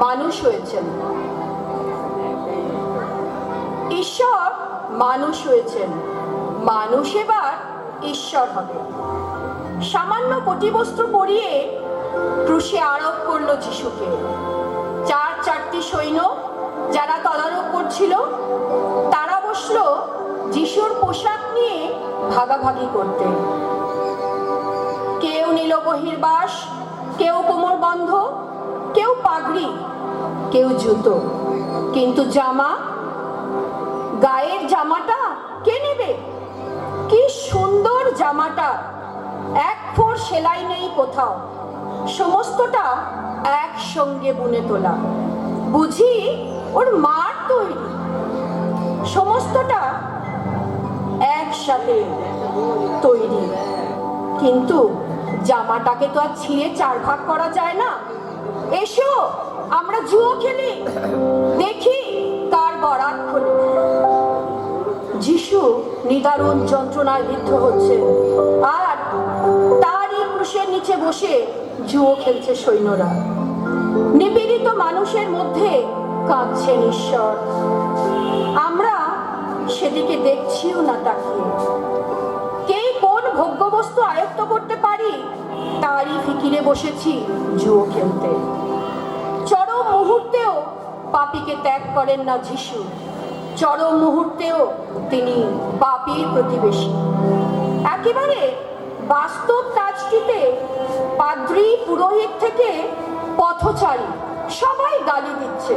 মানুষ হয়েছেন। ঈশ্বর মানুষ হয়েছেন, মানুষ এবার ঈশ্বর হবে। সামান্য কটিবস্ত্র পরিয়ে ক্রুশে আরোপ করলো যিশুকে। চারটি সৈন্য যারা তদারক করছিল তারা বসলো যিশুর পোশাক নিয়ে ভাগাভাগি করতে। কেউ নিল বহির্বাস, কেউ কোমর বন্ধ, কেউ পাগড়ি, কেউ জুতো, কিন্তু জামা, গায়ের জামাটা কে নেবে? কি সুন্দর জামাটা, এক ফোঁড় সেলাই নেই কোথাও, সমস্তটা একসঙ্গে বুনে তোলা। বুঝি ওর মার তৈরি, সমস্তটা একসাথে তৈরি। কিন্তু জামাটাকে তো আর ছিঁড়ে চার ভাগ করা যায় না। এসো আমরা জুয়ো খেলি, দেখি কার বরাত খোলে। যিশু নিদারুণ যন্ত্রণায় বিদ্ধ হচ্ছে, আর তারই ক্রুশের নিচে বসে জুয়ো খেলছে সৈন্যরা। নিপীড়িত মানুষের মধ্যে কাঁদছেন ঈশ্বর। আমরা সেদিকে দেখছিও না তাকিয়ে। কে কোন ভোগ্যবস্তু আয়ত্ত করতে পারি তারই ফিকিরে বসেছি জুয়ো খেলতে। চরম মুহূর্তেও পাপীকে ত্যাগ করেন না যিশু, চরম মুহূর্তেও তিনি পাপীর প্রতিবেশী। একেবারে বাস্তব কাজটিতে পাদ্রী, পুরোহিত থেকে পথচারী সবাই গালি দিচ্ছে।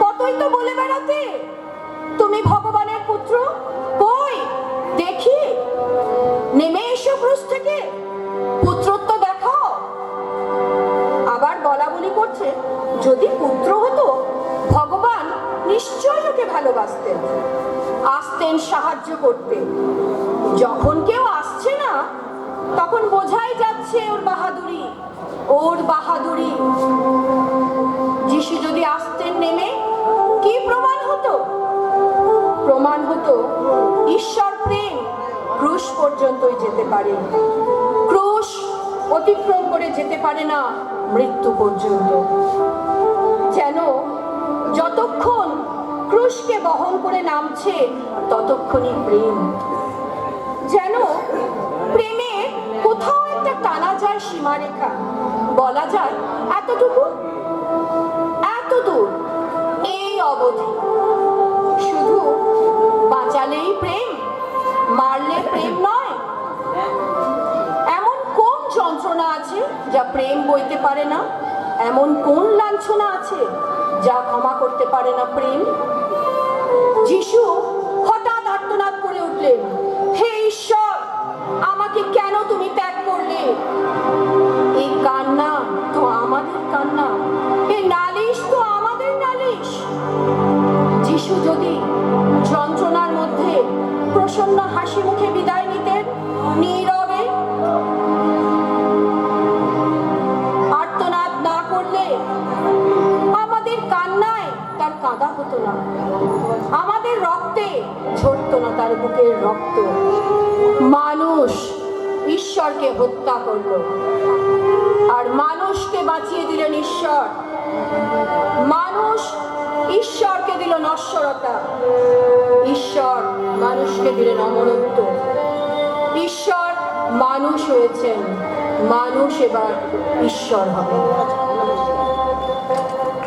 কতই তো বলে বেড়াতে তুমি ভগবানের পুত্র, কই দেখি, নেমে এসো ক্রুশ থেকে, পুত্রত্ব দেখাও। আবার বলা বলি করছে যদি পুত্র হতো ভগবান নিশ্চয়ই ওকে ভালোবাসতেন, আসতেন সাহায্য করতে। যখন কেউ আসছে না তখন বোঝাই যাচ্ছে ওর বাহাদুরি, ওর বাহাদুরি। যিশু যদি আসতেন নেমে, কি প্রমাণ হতো? প্রমাণ হতো ঈশ্বর প্রেম ক্রুশ পর্যন্তই যেতে পারে, ক্রুশ অতিক্রম করে যেতে পারে না মৃত্যু পর্যন্ত। যেন যতক্ষণ ক্রুশকে বহন করে নামছে ততক্ষণই প্রেম। যেন প্রেমে কোথাও একটা টানা যায় সীমারেখা, বলা যায় এতটুকু, এত দূর, এই অবধি। শুধু বাঁচালেই প্রেম, মারলে প্রেম নয়। এমন কোন যন্ত্রণা আছে যা প্রেম বইতে পারে না? এমন কোন লাঞ্ছনা আছে যা ক্ষমা করতে পারে না প্রেম? যিশু হঠাৎ আর্তনাদ করে উঠলেন, হে ঈশ্বর, আমাকে কেন তুমি ত্যাগ করলে? এই কান্না তো আমাদের কান্না, এই নালিশ তো আমাদের নালিশ। যিশু যদি যন্ত্রণার মধ্যে প্রসন্ন হাসি মুখে বিদায় নিতেন, নীরবে আর্তনাদ না করলে, আমাদের কান্নায় তার কাঁদা হতো না, আমাদের রক্তে ঝরতো না তার বুকের রক্ত। মানুষ ঈশ্বরকে হত্যা করলো, আর মানুষকে বাঁচিয়ে দিলেন ঈশ্বর। মানুষ ঈশ্বরকে দিল নশ্বরতা, ঈশ্বর মানুষকে দিলেন অমরত্ব। ঈশ্বর মানুষ হয়েছেন, মানুষ এবার ঈশ্বর হবে।